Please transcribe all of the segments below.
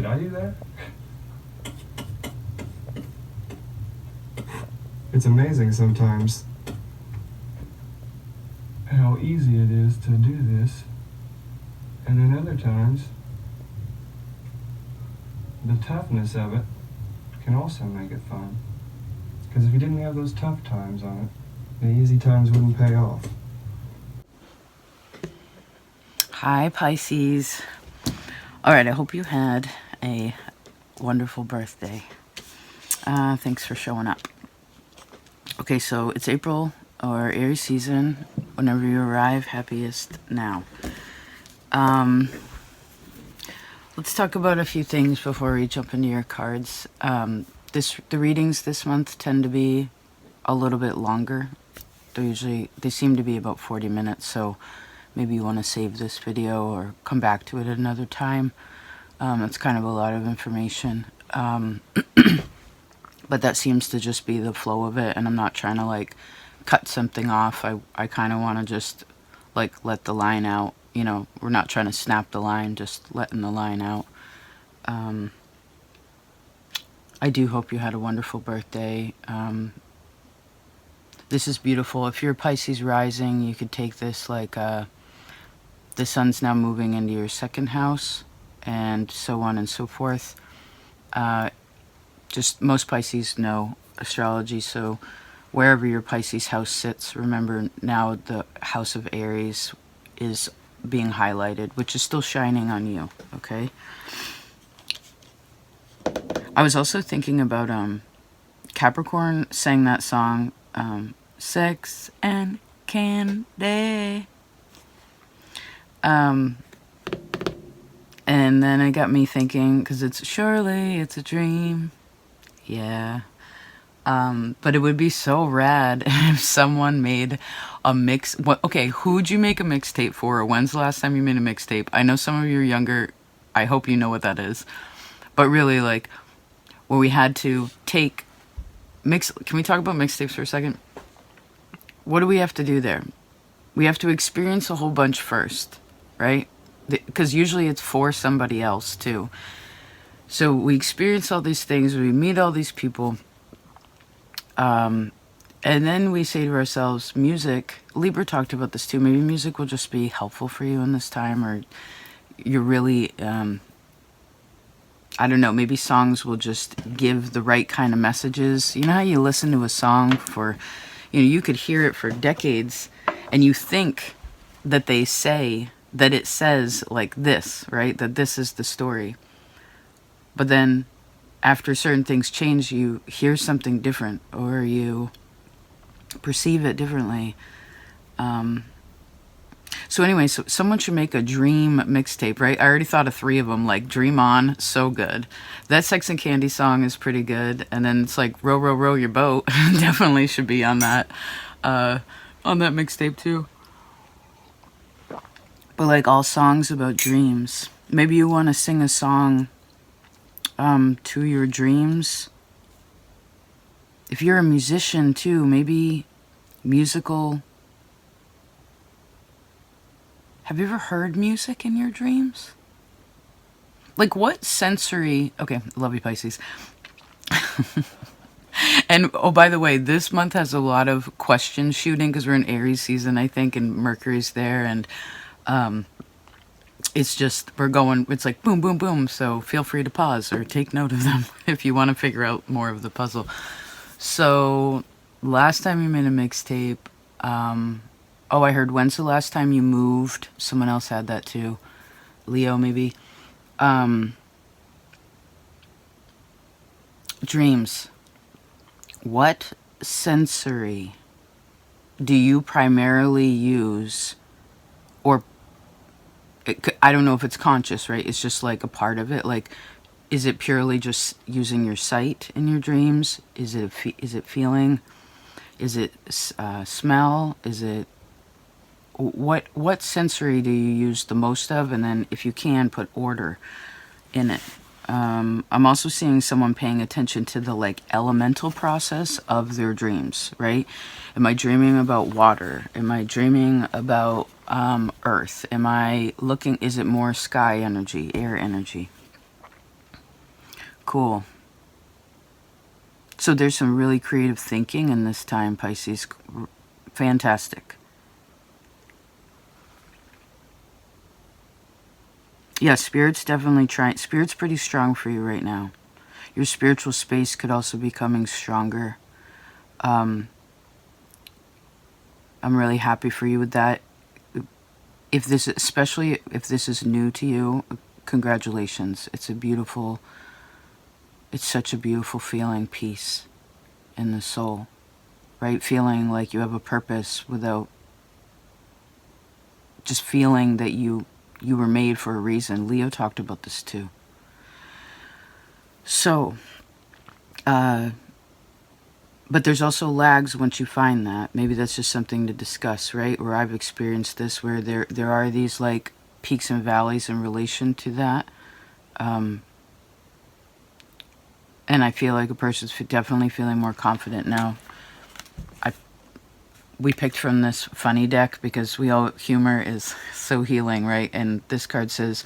Did I do that? It's amazing sometimes how easy it is to do this, and then other times the toughness of it can also make it fun. Because if you didn't have those tough times on it, the easy times wouldn't pay off. Hi, Pisces. All right, I hope you had a wonderful birthday. Thanks for showing up. Okay, so it's April or Aries season. Whenever you arrive, happiest now. Let's talk about a few things before we jump into your cards. The readings this month tend to be a little bit longer. They seem to be about 40 minutes, so maybe you want to save this video or come back to it at another time. It's kind of a lot of information. But that seems to just be the flow of it, and I'm not trying to like cut something off. I kind of want to just like let the line out. You know, we're not trying to snap the line, just letting the line out. I do hope you had a wonderful birthday. This is beautiful. If you're Pisces rising, you could take this like the sun's now moving into your second house, and so on and so forth. Just most Pisces know astrology, so wherever your Pisces house sits, remember now the house of Aries is being highlighted, which is still shining on you, okay? I was also thinking about Capricorn sang that song, Sex and Candy. And then it got me thinking, because surely it's a dream. Yeah. But it would be so rad if someone made a mix. Okay, who'd you make a mixtape for? Or when's the last time you made a mixtape? I know some of you are younger. I hope you know what that is. But really, like, where we had to take can we talk about mixtapes for a second? What do we have to do there? We have to experience a whole bunch first, right? Because usually it's for somebody else too. So we experience all these things, we meet all these people, and then we say to ourselves, music, Libra talked about this too, maybe music will just be helpful for you in this time, or you're really, I don't know, maybe songs will just give the right kind of messages. You know how you listen to a song for, you could hear it for decades, and you think that it says like this, right? That this is the story. But then after certain things change, you hear something different, or you perceive it differently. So anyway, so someone should make a dream mixtape, right? I already thought of 3 of them, like Dream On, so good. That Sex and Candy song is pretty good. And then it's like Row, Row, Row Your Boat. Definitely should be on that mixtape too. But like all songs about dreams. Maybe you want to sing a song to your dreams. If you're a musician too, maybe musical. Have you ever heard music in your dreams? Like what sensory... Okay, love you, Pisces. And, oh, by the way, this month has a lot of question shooting because we're in Aries season, I think, and Mercury's there, and it's just, it's like boom, boom, boom, so feel free to pause or take note of them if you want to figure out more of the puzzle. So, last time you made a mixtape, oh, I heard, when's the last time you moved? Someone else had that too. Leo, maybe. Dreams. What sensory do you primarily use, or I don't know if it's conscious, right? It's just like a part of it. Like, is it purely just using your sight in your dreams? Is it feeling? Is it smell? Is it what sensory do you use the most of? And then if you can, put order in it. I'm also seeing someone paying attention to the like elemental process of their dreams, right? Am I dreaming about water? Am I dreaming about earth? Is it more sky energy, air energy? Cool. So there's some really creative thinking in this time, Pisces. Fantastic. Yeah, Spirit's definitely trying. Spirit's pretty strong for you right now. Your spiritual space could also be becoming stronger. I'm really happy for you with that. If this, especially if this is new to you, congratulations. It's such a beautiful feeling, peace in the soul, right? Feeling like you have a purpose without just feeling that you were made for a reason. Leo talked about this too. So, but there's also lags once you find that. Maybe that's just something to discuss, right? Where I've experienced this, where there are these like peaks and valleys in relation to that. And I feel like a person's definitely feeling more confident now. We picked from this funny deck because humor is so healing, right? And this card says,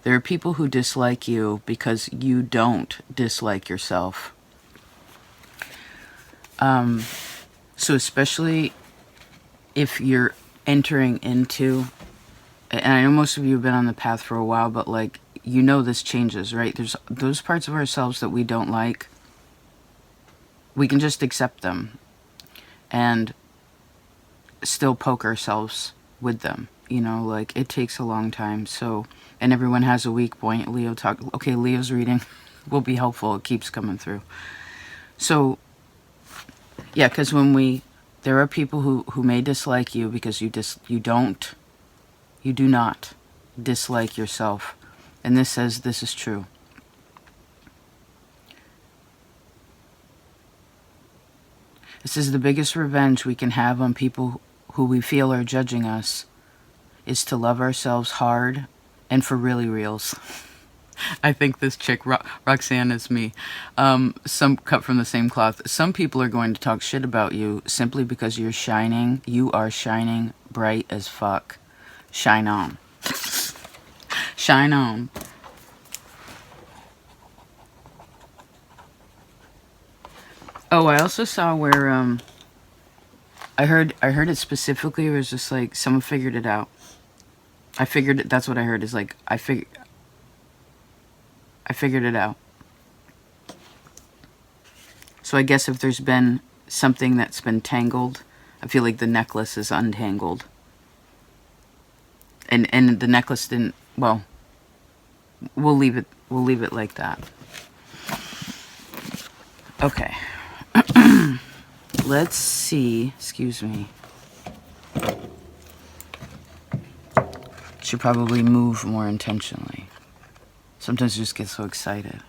there are people who dislike you because you don't dislike yourself. So especially if you're entering into, and I know most of you have been on the path for a while, but like, you know this changes, right? There's those parts of ourselves that we don't like. We can just accept them and still poke ourselves with them. You know, like, it takes a long time. So, and everyone has a weak point. Leo's reading will be helpful. It keeps coming through. So, yeah, because there are people who may dislike you because you do not dislike yourself. And this says this is true. This is the biggest revenge we can have on people who we feel are judging us, is to love ourselves hard and for really reals. I think this chick, Roxanne, is me. Some cut from the same cloth. Some people are going to talk shit about you simply because you're shining. You are shining bright as fuck. Shine on. Shine on. Oh, I also saw where I heard it specifically. It was just like someone figured it out. That's what I heard, is like I figured it out. So I guess if there's been something that's been tangled, I feel like the necklace is untangled. And the necklace didn't, well, we'll leave it like that. Okay. Let's see. Excuse me. Should probably move more intentionally. Sometimes I just get so excited.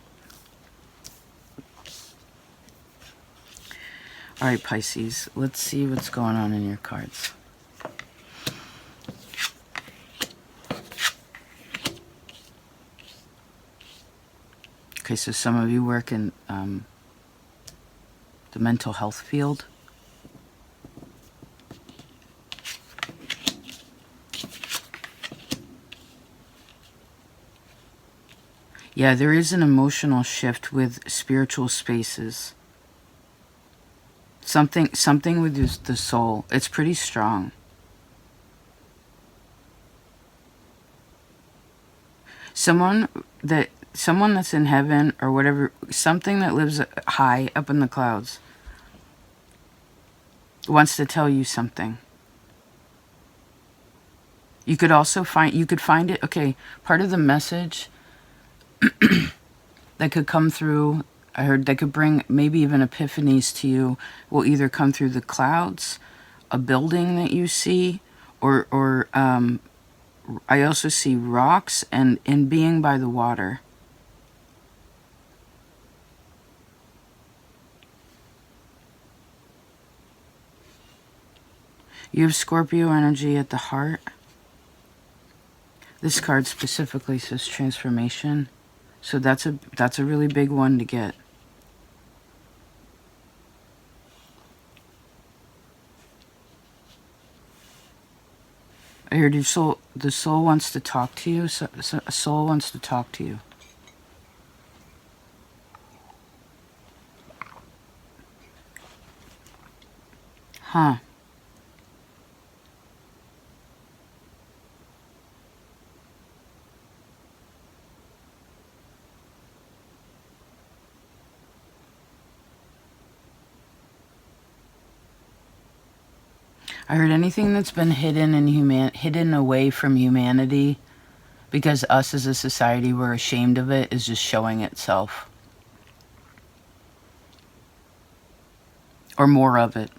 All right, Pisces. Let's see what's going on in your cards. Okay, so some of you work in the mental health field. Yeah, there is an emotional shift with spiritual spaces. Something with the soul. It's pretty strong. Someone that's in heaven or whatever, something that lives high up in the clouds, wants to tell you something. You could find it, okay, part of the message that could come through, I heard, that could bring maybe even epiphanies to you, will either come through the clouds, a building that you see, or I also see rocks and being by the water. You have Scorpio energy at the heart. This card specifically says transformation. So that's a really big one to get. I heard the soul wants to talk to you. So a soul wants to talk to you. Huh. I heard anything that's been hidden hidden away from humanity because us as a society we're ashamed of it is just showing itself. Or more of it.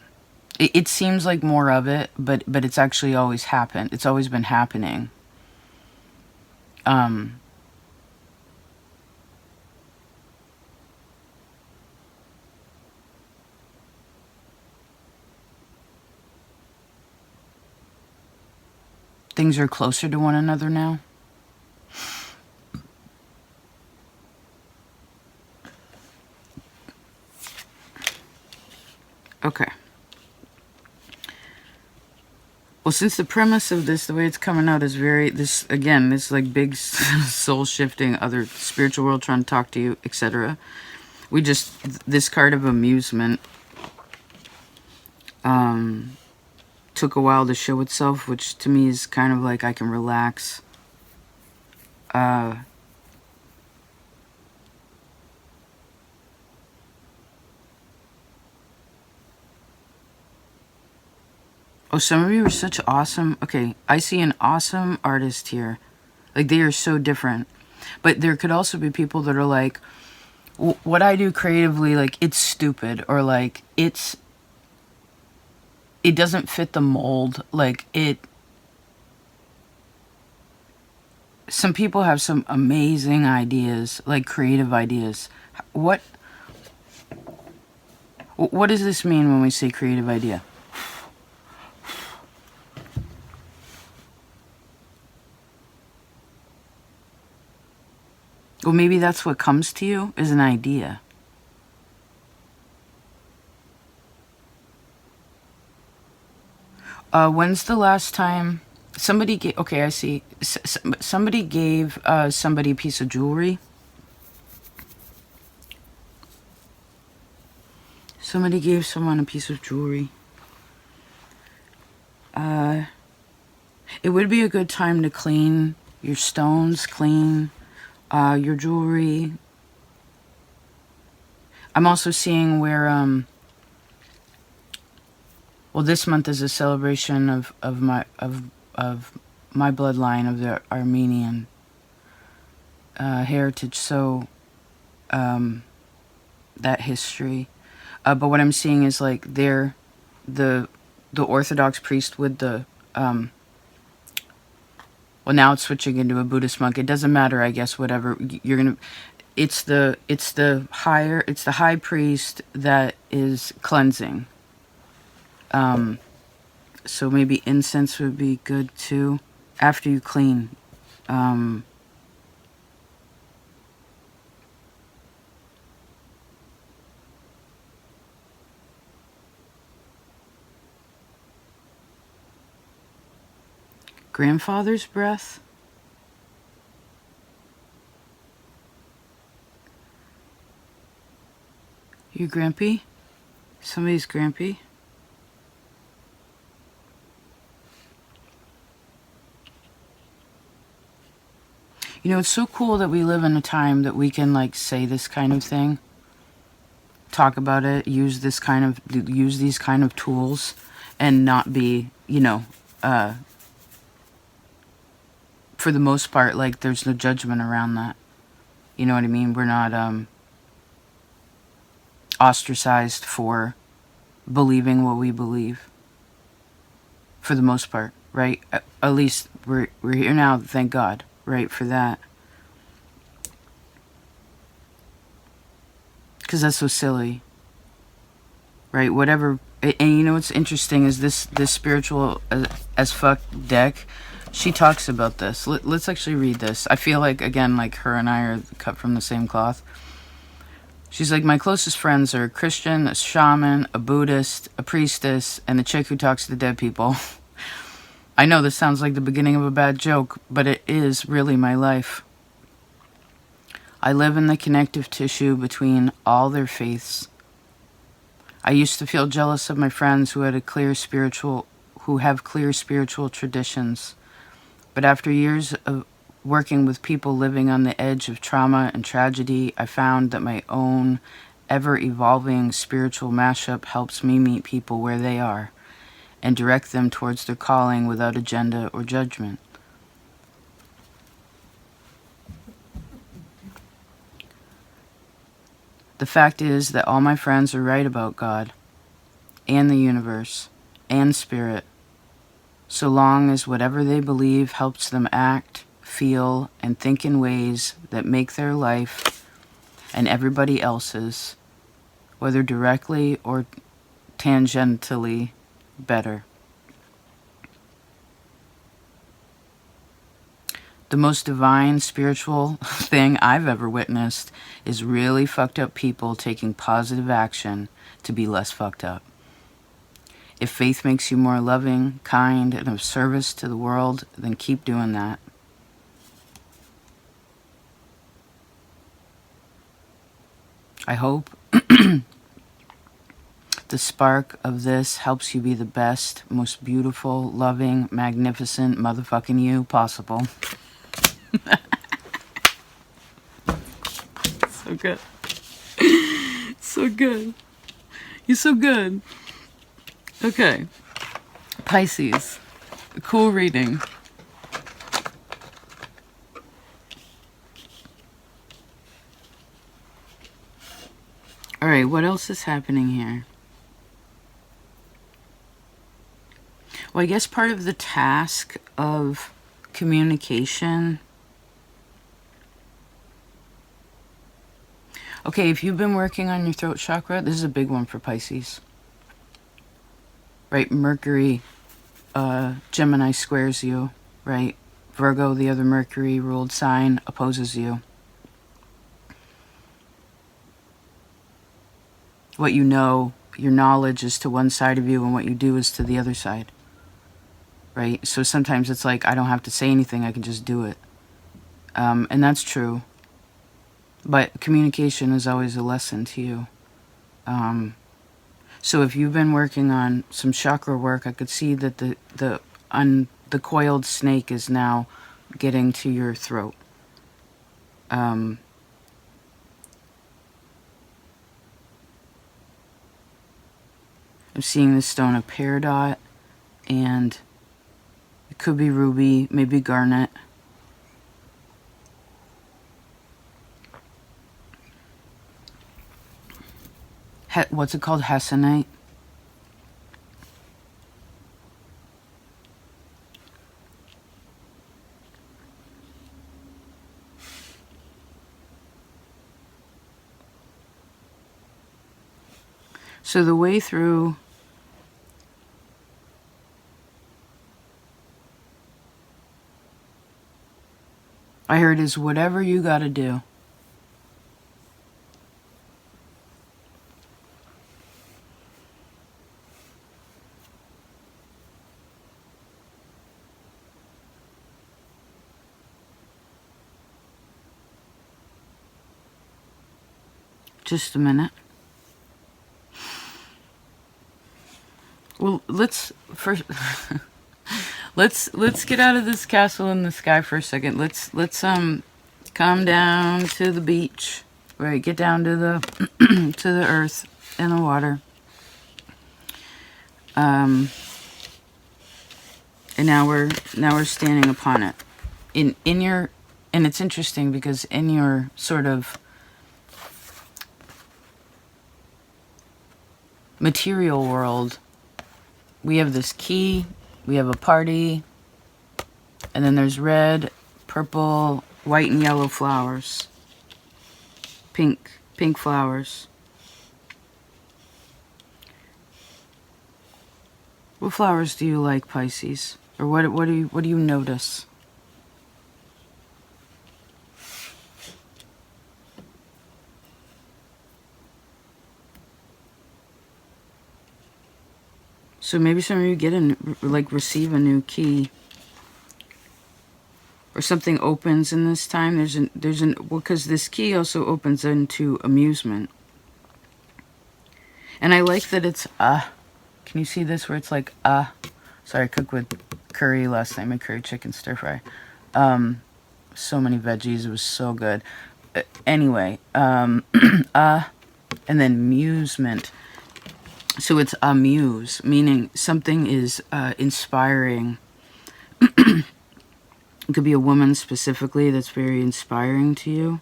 It seems like more of it, but it's actually always happened. It's always been happening. Things are closer to one another now. Okay. Well, since the premise of this, the way it's coming out is this like big soul shifting, other spiritual world trying to talk to you, etc. This card of amusement took a while to show itself, which to me is kind of like I can relax. Oh, some of you are such awesome. Okay, I see an awesome artist here. Like, they are so different. But there could also be people that are like, what I do creatively, like, it's stupid. Or, like, it doesn't fit the mold. Like, some people have some amazing ideas, like creative ideas. What does this mean when we say creative idea? Well, maybe that's what comes to you, is an idea. When's the last time somebody gave... Okay, I see. Somebody gave somebody a piece of jewelry. Somebody gave someone a piece of jewelry. It would be a good time to clean your stones, clean your jewelry. I'm also seeing where, well, this month is a celebration of my bloodline, of the Armenian heritage. So, that history. But what I'm seeing is like the Orthodox priest with the well, now it's switching into a Buddhist monk. It doesn't matter, I guess. Whatever you're gonna, it's the high priest that is cleansing. So maybe incense would be good too after you clean. Grandfather's breath. You grampy? Somebody's grampy? You know, it's so cool that we live in a time that we can like say this kind of thing, talk about it, use these kind of tools, and not be, you know, for the most part, like, there's no judgment around that. You know what I mean? We're not ostracized for believing what we believe. For the most part, right? At least we're here now, thank God, right, for that. Because that's so silly. Right? Whatever. And you know what's interesting is this spiritual as fuck deck, she talks about this. Let's actually read this. I feel like, again, like her and I are cut from the same cloth. She's like, my closest friends are a Christian, a shaman, a Buddhist, a priestess, and the chick who talks to the dead people. I know this sounds like the beginning of a bad joke, but it is really my life. I live in the connective tissue between all their faiths. I used to feel jealous of my friends who have clear spiritual traditions. But after years of working with people living on the edge of trauma and tragedy, I found that my own ever-evolving spiritual mashup helps me meet people where they are and direct them towards their calling without agenda or judgment. The fact is that all my friends are right about God and the universe and spirit, so long as whatever they believe helps them act, feel, and think in ways that make their life and everybody else's, whether directly or tangentially, better. The most divine spiritual thing I've ever witnessed is really fucked up people taking positive action to be less fucked up. If faith makes you more loving, kind, and of service to the world, then keep doing that. I hope the spark of this helps you be the best, most beautiful, loving, magnificent motherfucking you possible. So good. So good. You're so good. Okay. Pisces. Cool reading. Alright, what else is happening here? Well, I guess part of the task of communication. Okay, if you've been working on your throat chakra, this is a big one for Pisces. Right, Mercury, Gemini squares you, right? Virgo, the other Mercury ruled sign, opposes you. What you know, your knowledge is to one side of you, and what you do is to the other side. Right? So sometimes it's like, I don't have to say anything, I can just do it. And that's true. But communication is always a lesson to you. So if you've been working on some chakra work, I could see that the coiled snake is now getting to your throat. I'm seeing the stone of peridot, and it could be ruby, maybe garnet. What's it called? Hessonite? So the way through I heard is whatever you gotta do. Just a minute. Well, let's first let's get out of this castle in the sky for a second. Let's come down to the beach. Right, get down to the to the earth and the water. And now we're standing upon it. In your, and it's interesting because in your sort of material world, we have this key, we have a party, and then there's red, purple, white, and yellow flowers. Pink flowers. What flowers do you like, Pisces? Or what do you notice? So maybe some of you get receive a new key, or something opens in this time. Because this key also opens into amusement. And I like that it's can you see this where it's like sorry, I cooked with curry last night, my curry chicken stir fry. So many veggies, it was so good. Anyway, and then musement. So it's amuse, meaning something is inspiring. It could be a woman specifically that's very inspiring to you.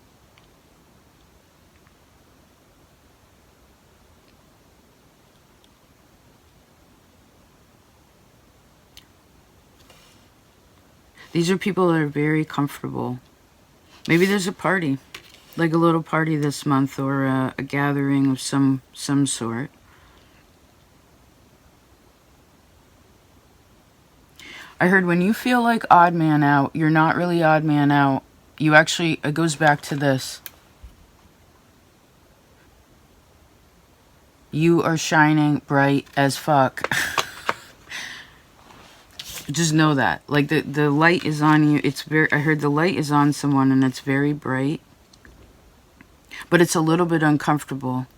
These are people that are very comfortable. Maybe there's a party, like a little party this month, or a gathering of some sort. I heard when you feel like odd man out, you're not really odd man out. You actually, it goes back to this. You are shining bright as fuck. Just know that. Like the light is on you. It's very, I heard the light is on someone and it's very bright. But it's a little bit uncomfortable.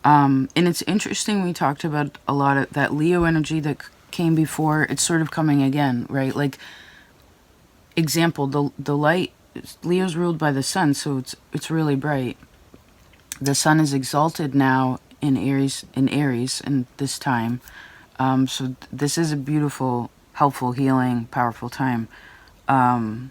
And it's interesting, we talked about a lot of that Leo energy that came before. It's sort of coming again, right? Like, example, the light, Leo's ruled by the sun, so it's really bright. The sun is exalted now in Aries in this time. So this is a beautiful, helpful, healing, powerful time. But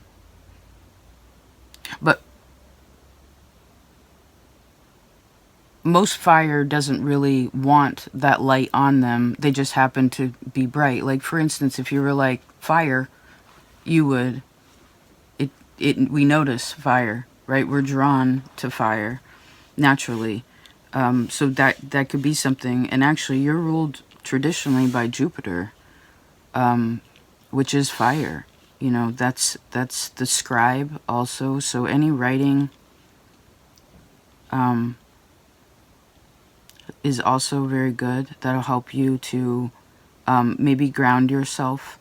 most fire doesn't really want that light on them. They just happen to be bright. Like, for instance, if you were like fire, you would, we notice fire, right? We're drawn to fire naturally. So that could be something. And actually, you're ruled traditionally by Jupiter, which is fire. You know, that's the scribe also. So any writing is also very good. That'll help you to maybe ground yourself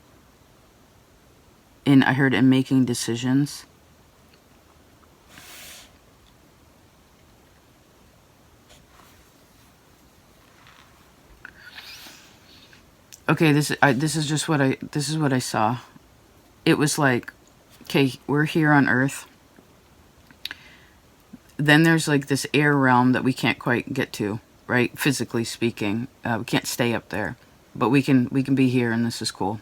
in, I heard, in making decisions. Okay, this is just what I saw. It was like, okay, we're here on Earth. Then there's like this air realm that we can't quite get to, right? Physically speaking, we can't stay up there, but we can be here, and this is cool.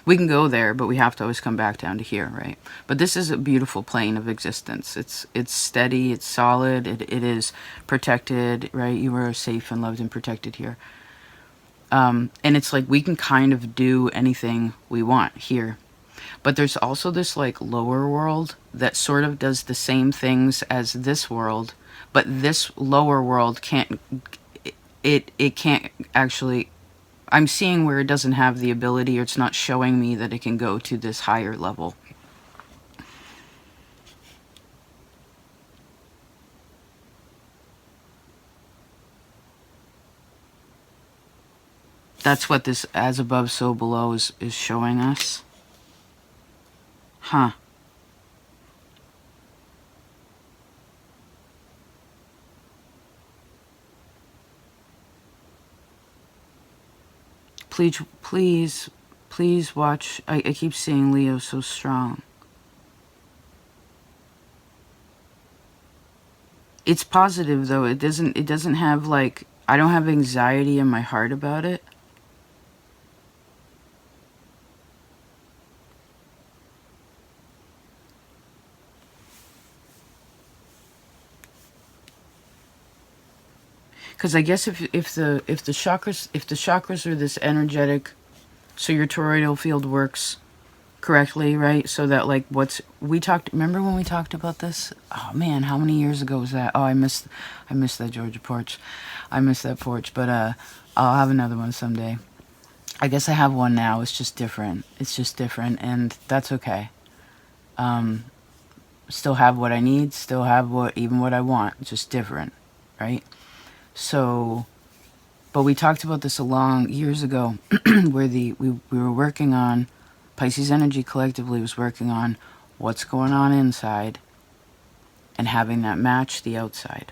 We can go there, but we have to always come back down to here, right? But this is a beautiful plane of existence. It's steady, it's solid, it is protected, right? You are safe and loved and protected here. And it's like we can kind of do anything we want here. But there's also this like lower world that sort of does the same things as this world, but this lower world can't, it can't actually, I'm seeing where it doesn't have the ability, or it's not showing me that it can go to this higher level. That's what this as above, so below is showing us. Huh. Please watch. I keep seeing Leo so strong. It's positive though. It doesn't have like, I don't have anxiety in my heart about it. Because I guess if the chakras are this energetic, so your toroidal field works correctly, right? So that like remember when we talked about this? Oh man, how many years ago was that? Oh, I missed that Georgia porch. I missed that porch, but I'll have another one someday. I guess I have one now. It's just different. And that's okay. Still have what I need, still have what I want, just different, right? So, but we talked about this a long years ago, where we were working on, Pisces energy collectively was working on what's going on inside and having that match the outside,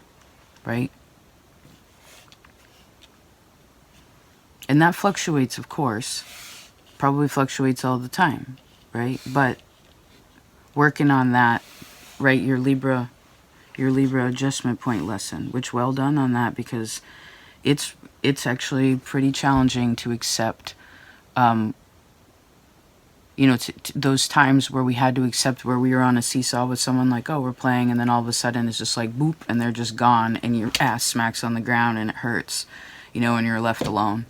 right? And that fluctuates, of course. Probably fluctuates all the time, right? But working on that, right? Your Libra adjustment point lesson, which well done on that, because it's actually pretty challenging to accept, you know, those times where we had to accept, where we were on a seesaw with someone, like, oh, we're playing, and then all of a sudden it's just like boop, and they're just gone, and your ass smacks on the ground and it hurts, you know, and you're left alone.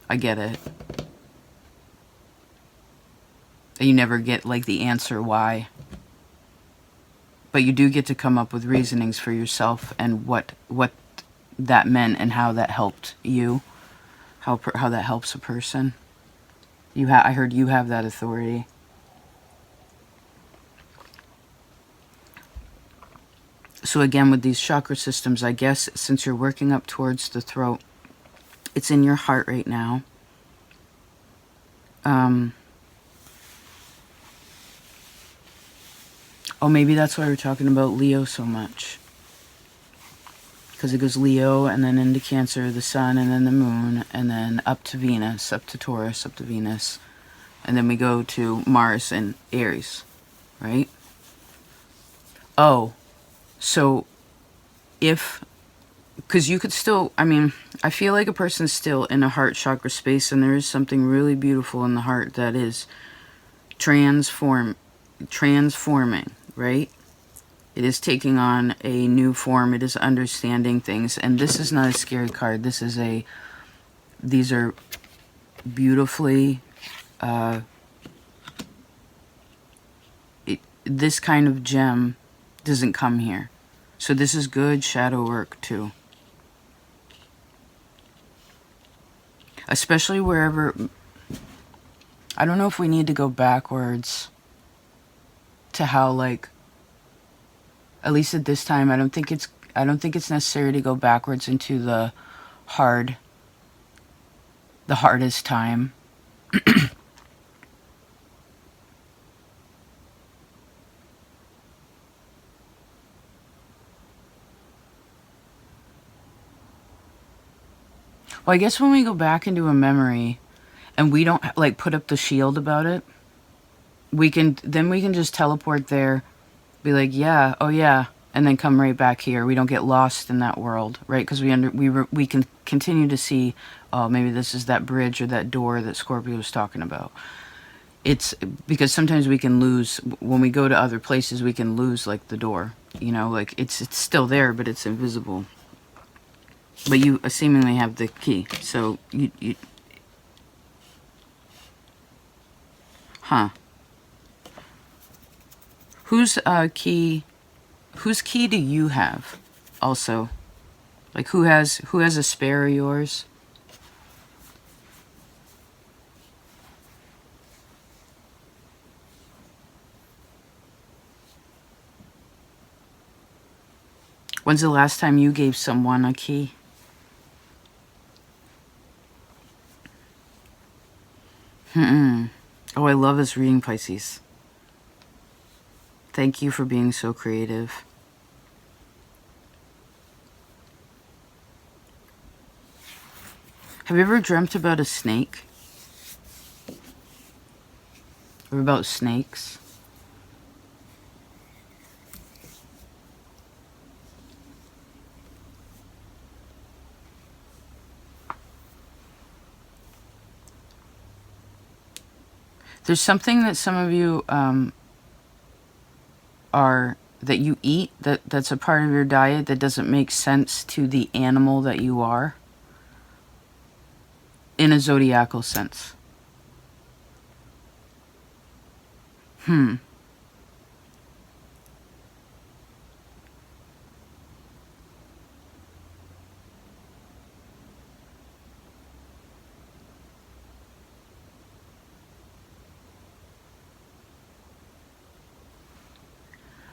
I get it. And you never get like the answer why, but you do get to come up with reasonings for yourself and what that meant and how that helped you, how that helps a person. I heard you have that authority. So again, with these chakra systems, I guess since you're working up towards the throat, it's in your heart right now. Oh, maybe that's why we're talking about Leo so much. Because it goes Leo, and then into Cancer, the Sun, and then the Moon, and then up to Venus, up to Taurus, up to Venus. And then we go to Mars and Aries, right? Oh, so because you could still, I mean, I feel like a person's still in a heart chakra space, and there is something really beautiful in the heart that is transforming, right? It is taking on a new form. It is understanding things. And this is not a scary card. These are beautifully, this kind of gem doesn't come here. So this is good shadow work too. Especially wherever, I don't know if we need to go backwards to how, like, at least at this time, I don't think it's necessary to go backwards into the hardest time. Well, I guess when we go back into a memory and we don't like put up the shield about it, we can just teleport there, be like, yeah, oh yeah, and then come right back here. We don't get lost in that world, right? Because we can continue to see, oh, maybe this is that bridge or that door that Scorpio was talking about. It's because sometimes we can lose, when we go to other places, we can lose like the door, you know, like it's still there, but it's invisible. But you seemingly have the key, so you huh? Whose key do you have? Also, like who has a spare of yours? When's the last time you gave someone a key? Oh, I love this reading, Pisces. Thank you for being so creative. Have you ever dreamt about a snake? Or about snakes? There's something that some of you that you eat that's a part of your diet that doesn't make sense to the animal that you are in a zodiacal sense.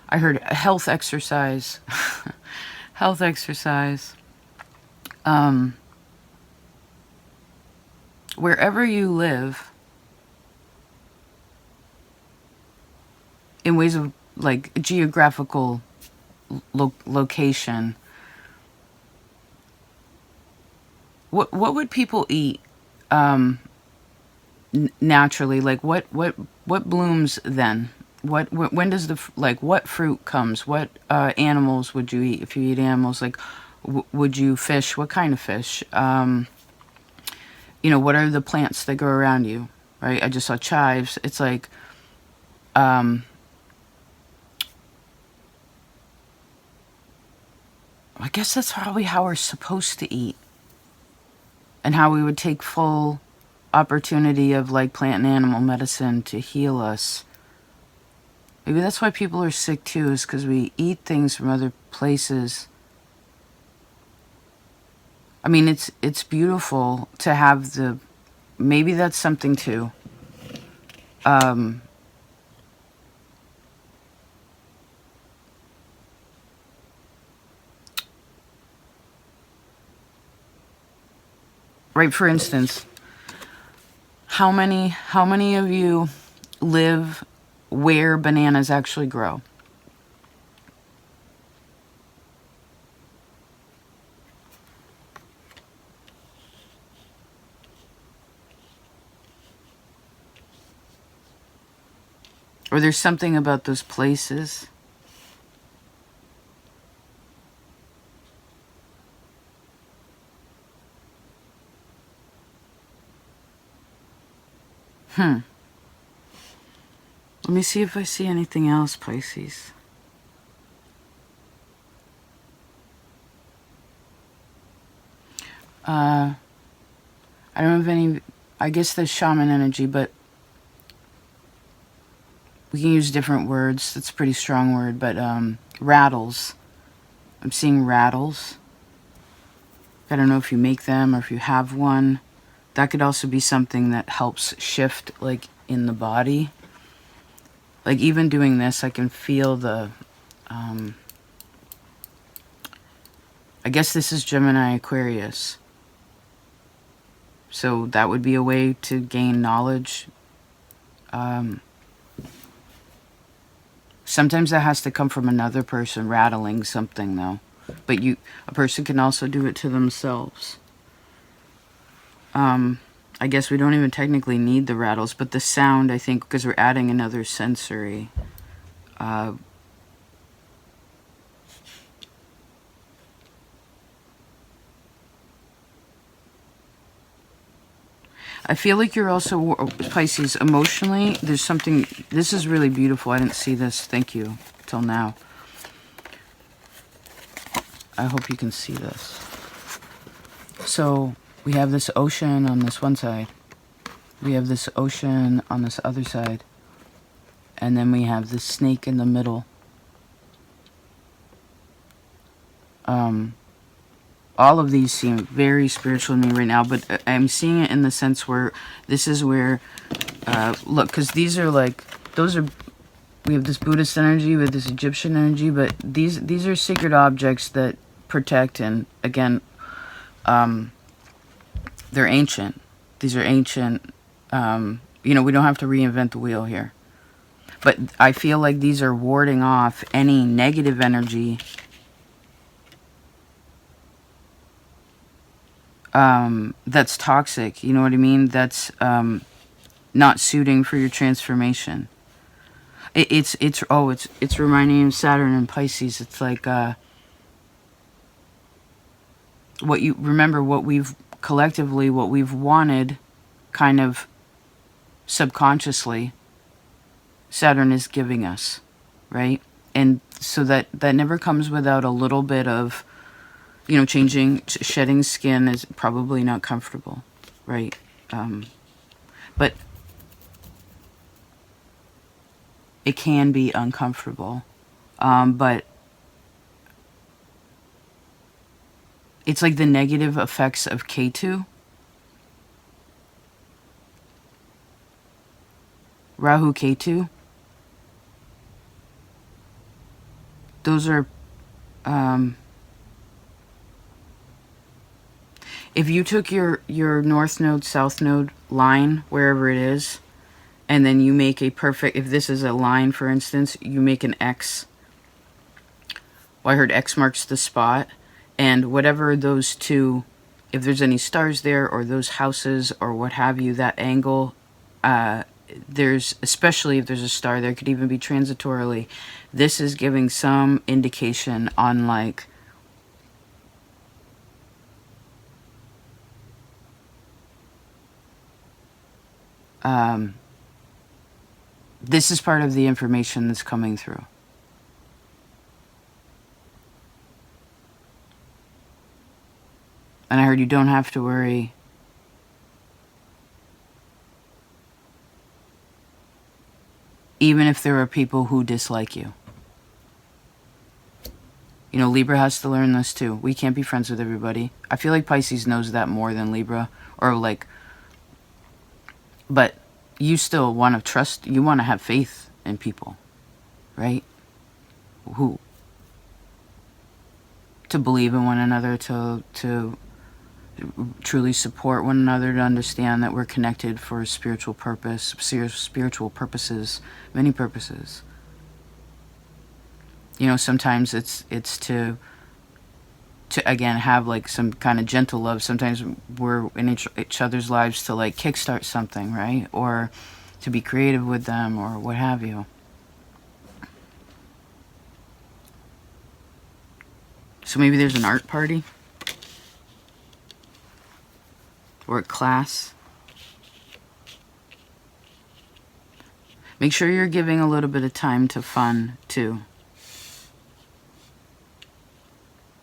I heard health exercise. Health exercise. Wherever you live, in ways of like geographical location, what would people eat naturally, like what blooms then? When does like what fruit comes? What animals would you eat if you eat animals? Like would you fish? What kind of fish? What are the plants that grow around you? Right? I just saw chives. It's like I guess that's probably how we're supposed to eat, and how we would take full opportunity of like plant and animal medicine to heal us. Maybe that's why people are sick too, is because we eat things from other places. I mean, it's beautiful to have the, maybe that's something too. Right, for instance, how many of you live where bananas actually grow? Or there's something about those places. Let me see if I see anything else, Pisces. I don't have any, I guess there's shaman energy, but we can use different words. That's a pretty strong word, but rattles. I'm seeing rattles. I don't know if you make them or if you have one. That could also be something that helps shift, like, in the body. Like, even doing this, I can feel the, I guess this is Gemini Aquarius. So that would be a way to gain knowledge. Sometimes that has to come from another person rattling something, though. But a person can also do it to themselves. I guess we don't even technically need the rattles, but the sound, I think, because we're adding another sensory. I feel like you're also, Pisces, emotionally, there's something, this is really beautiful. I didn't see this, thank you, till now. I hope you can see this. So, we have this ocean on this one side. We have this ocean on this other side. And then we have this snake in the middle. All of these seem very spiritual to me right now, but I'm seeing it in the sense where this is where, look, because these are like, we have this Buddhist energy, we have this Egyptian energy, but these are sacred objects that protect, and again, they're ancient. These are ancient. We don't have to reinvent the wheel here. But I feel like these are warding off any negative energy that's toxic, you know what I mean? That's not suiting for your transformation. It's reminding me of Saturn and Pisces. It's like what we've collectively, what we've wanted, kind of subconsciously, Saturn is giving us, right? And so that never comes without a little bit of, shedding skin is probably not comfortable, right? But it can be uncomfortable. But it's like the negative effects of Ketu. Rahu Ketu. Those are, if you took your north node, south node line, wherever it is, and then you make a perfect, if this is a line, for instance, you make an X. Well, I heard X marks the spot, and whatever those two if there's any stars there or those houses or what have you, that angle, there's, especially if there's a star there, could even be transitorily. This is giving some indication on like this is part of the information that's coming through. And I heard you don't have to worry. Even if there are people who dislike you. You know, Libra has to learn this too. We can't be friends with everybody. I feel like Pisces knows that more than Libra. Or like, but you still want to trust, you want to have faith in people, right? Who? To believe in one another, to truly support one another, to understand that we're connected for a spiritual purpose, spiritual purposes, many purposes. You know, sometimes it's to again have like some kind of gentle love. Sometimes we're in each other's lives to like kickstart something, right? Or to be creative with them or what have you. So maybe there's an art party or a class. Make sure you're giving a little bit of time to fun too.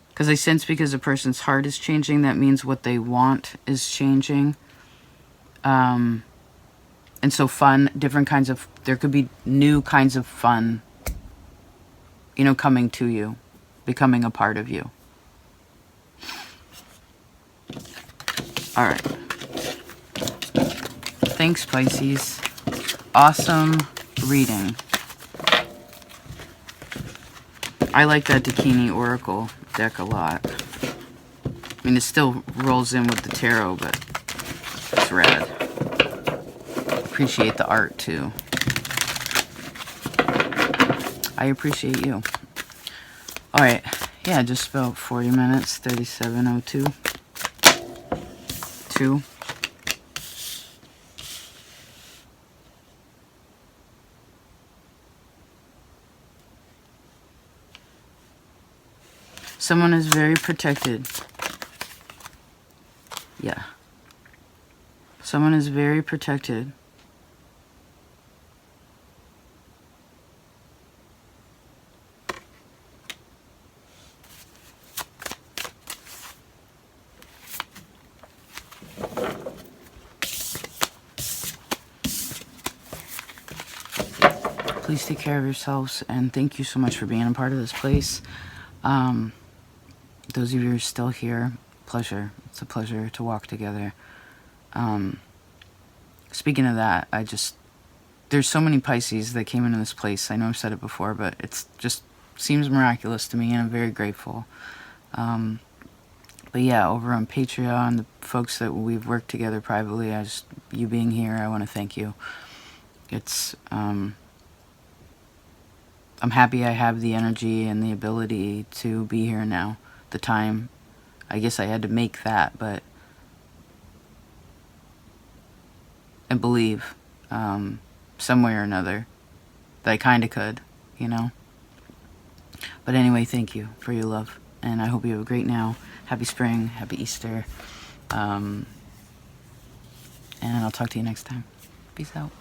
Because I sense because a person's heart is changing, that means what they want is changing. And so fun, different kinds of, there could be new kinds of fun, you know, coming to you, becoming a part of you. All right. Thanks, Pisces. Awesome reading. I like that Dakini Oracle deck a lot. I mean, it still rolls in with the tarot, but it's rad. Appreciate the art, too. I appreciate you. All right. Yeah, just about 40 minutes, 37:02. 2. Someone is very protected. Yeah. Someone is very protected. Please take care of yourselves, and thank you so much for being a part of this place. Those of you who are still here, pleasure. It's a pleasure to walk together. Speaking of that, there's so many Pisces that came into this place. I know I've said it before, but it's just seems miraculous to me, and I'm very grateful. But yeah, over on Patreon, the folks that we've worked together privately, you being here, I want to thank you. It's, I'm happy I have the energy and the ability to be here now. The time, I guess I had to make that, but I believe some way or another that I kind of could, you know. But anyway, thank you for your love, and I hope you have a great now. Happy spring, happy Easter, and I'll talk to you next time. Peace out.